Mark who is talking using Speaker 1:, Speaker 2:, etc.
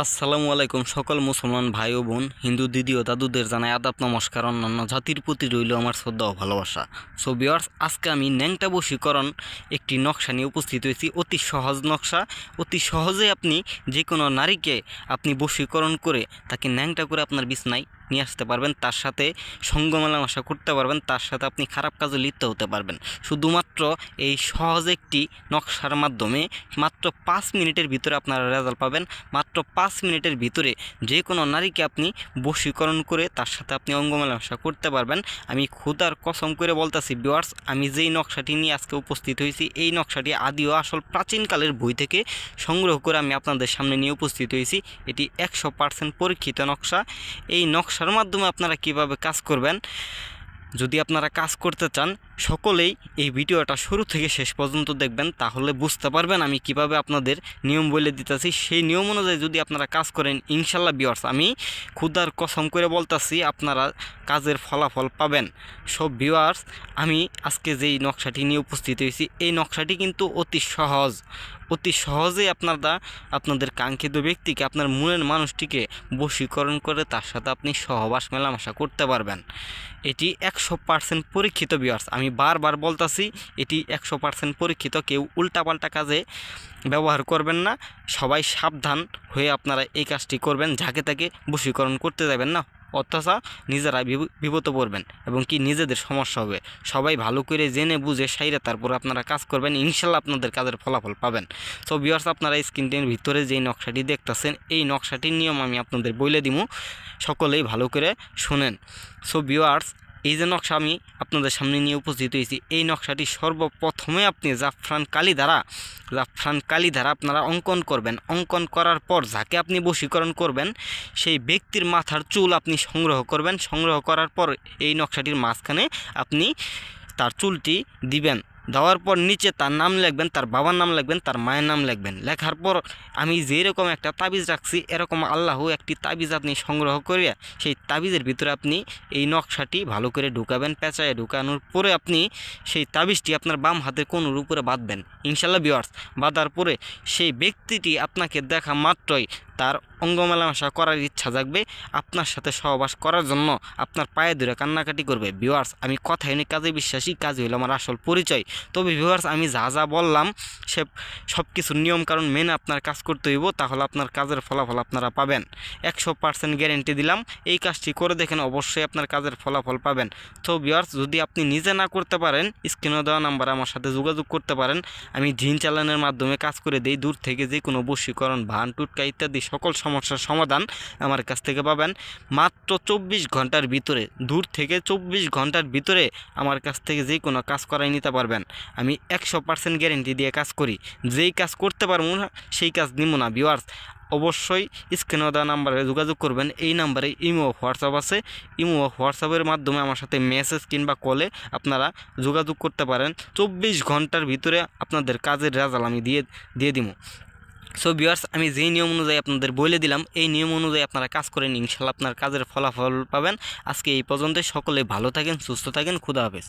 Speaker 1: আসসালামু আলাইকুম সকল মুসলমান ভাই ও বোন, হিন্দু দিদি ও দাদুদের জানাই আদাব, নমস্কার। অন্যান্য জাতির প্রতি রইল আমার শ্রদ্ধা ও ভালোবাসা। সো ভিউয়ার্স, আজকে আমি ন্যাংটা বশীকরণ একটি নকশা নিয়ে উপস্থিত হয়েছি। অতি সহজ নকশা, অতি সহজে আপনি যে কোনো নারীকে আপনি বশীকরণ করে তাকে ন্যাংটা করে আপনার বিছনায় নিয়ে আসতে পারবেন, তার সাথে সঙ্গ মেলামেশা করতে পারবেন, তার সাথে আপনি খারাপ কাজে লিপ্ত হতে পারবেন শুধুমাত্র এই সহজ একটি নকশার মাধ্যমে। মাত্র 5 মিনিটের ভিতরে আপনারা রেজাল্ট পাবেন। মাত্র 5 মিনিটের ভিতরে যে কোনো নারীকে আপনি বশীকরণ করে তার সাথে আপনি অঙ্গ মেলামেশা করতে পারবেন। আমি খোদার কসম করে বলতেছি ভিউয়ার্স, আমি যেই নকশাটি নিয়ে আজকে উপস্থিত হয়েছি, এই নকশাটি আদি ও আসল প্রাচীনকালের বই থেকে সংগ্রহ করে আমি আপনাদের সামনে নিয়ে উপস্থিত হয়েছি। এটি 100% পরীক্ষিত নকশা। এই নকশার মাধ্যমে আপনারা কিভাবে কাজ করবেন, যদি আপনারা কাজ করতে চান সকলেই এই ভিডিওটা শুরু থেকে শেষ পর্যন্ত দেখবেন, তাহলে বুঝতে পারবেন আমি কিভাবে আপনাদের নিয়ম বলে দিতেছি। সেই নিয়ম অনুযায়ী যদি আপনারা কাজ করেন, ইনশাল্লাহ ভিউয়ার্স, আমি খুদার কসম করে বলতেছি আপনারা কাজের ফলাফল পাবেন। সব ভিউয়ার্স, আমি আজকে যেই নকশাটি নিয়ে উপস্থিত হয়েছি, এই নকশাটি কিন্তু অতি সহজ। অতি সহজেই আপনারা আপনাদের কাঙ্ক্ষিত ব্যক্তিকে, আপনার মনের মানুষটিকে বশীকরণ করে তার সাথে আপনি সহবাস মেলামেশা করতে পারবেন। এটি 100% পরীক্ষিত ভিউয়ার্স। আমি বারবার বলতাছি, এটি 100% পরীক্ষিত। কেউ উল্টাপাল্টা কাজে ব্যবহার করবেন না। সবাই সাবধান হয়ে আপনারা এই কাজটি করবেন। যাকে তাকে বশীকরণ করতে যাবেন না, অথচ নিজেরাই বিপদে পড়বেন এবং কি নিজেদের সমস্যা হবে। সবাই ভালো করে জেনে বুঝে সাইরে তারপর আপনারা কাজ করবেন, ইনশাল্লাহ আপনাদের কাজের ফলাফল পাবেন। সো ভিউয়ার্স, আপনারা স্ক্রিনের ভিতরে যেই নকশাটি দেখতেছেন, এই নকশাটির নিয়ম আমি আপনাদের বলে দিব, সকলেই ভালো করে শুনেন। সো ভিউয়ার্স, এই যে নকশা আমি আপনাদের সামনে নিয়ে উপস্থিত হয়েছি, এই নকশাটি সর্বপ্রথমে আপনি জাফরান কালি দ্বারা আপনারা অঙ্কন করবেন। অঙ্কন করার পর যাকে আপনি বশীকরণ করবেন সেই ব্যক্তির মাথার চুল আপনি সংগ্রহ করবেন। সংগ্রহ করার পর এই নকশাটির মাঝখানে আপনি তার চুলটি দিবেন। দেওয়ার পর নিচে তার নাম লিখবেন, তার বাবার নাম লিখবেন, তার মায়ের নাম লিখবেন। লেখার পর আমি যেরকম একটা তাবিজ রাখছি, এরকম আল্লাহ একটি তাবিজ আপনি সংগ্রহ করিয়া সেই তাবিজের ভিতরে আপনি এই নকশাটি ভালো করে ঢুকাবেন। পেঁচায় ঢুকানোর পরে আপনি সেই তাবিজটি আপনার বাম হাতের কোণের উপরে বাঁধবেন। ইনশাল্লাহ ভিউয়ার্স, বাঁধার পরে সেই ব্যক্তিটি আপনাকে দেখা মাত্রই তার অঙ্গ মেলামেশা করার ইচ্ছা জাগবে, আপনার সাথে সহবাস করার জন্য আপনার পায়ে ধরে কান্নাকাটি করবে। ভিউয়ার্স, আমি কথাই নিয়ে কাজে বিশ্বাসী, কাজ হইল আমার আসল পরিচয়। তবে ভিউয়ার্স, আমি যা যা বললাম সে সব কিছুর নিয়ম কারণ মেনে আপনার কাজ করতে হইব, তাহলে আপনার কাজের ফলাফল আপনারা পাবেন। 100% গ্যারেন্টি দিলাম। এই কাজটি করে দেখেন, অবশ্যই আপনার কাজের ফলাফল পাবেন। তো ভিউয়ার্স, যদি আপনি নিজে না করতে পারেন, স্ক্রিনে দেওয়া নাম্বারে আমার সাথে যোগাযোগ করতে পারেন। আমি জিন চালানের মাধ্যমে কাজ করে দিই। দূর থেকে যে কোনো বশীকরণ, ভান, টুটকা ইত্যাদি সকল সমস্যার সমাধান আমার কাছ থেকে পাবেন মাত্র 24 ঘন্টার ভিতরে। দূর থেকে 24 ঘন্টার ভিতরে আমার কাছ থেকে যে কোনো কাজ করাই নিতে পারবেন। আমি 100% গ্যারেন্টি দিয়ে কাজ করি। যেই কাজ করতে পারবো না সেই কাজ নিব না। ভিউয়ার্স, অবশ্যই স্ক্রিনে দেওয়া নাম্বারে যোগাযোগ করবেন। এই নাম্বারে ইমো হোয়াটসঅ্যাপ আছে। ইমো হোয়াটসঅ্যাপের মাধ্যমে আমার সাথে মেসেজ কিংবা কলে আপনারা যোগাযোগ করতে পারেন। 24 ঘন্টার ভিতরে আপনাদের কাজের রেজাল্ট আমি দিয়ে দিব। সো ভিউয়ার্স, আমি যেই নিয়ম অনুযায়ী আপনাদের বলে দিলাম, এই নিয়ম অনুযায়ী আপনারা কাজ করেন, ইনশাল্লাহ আপনার কাজের ফলাফল পাবেন। আজকে এই পর্যন্ত। সকলে ভালো থাকেন, সুস্থ থাকেন। খুদা হাফেজ।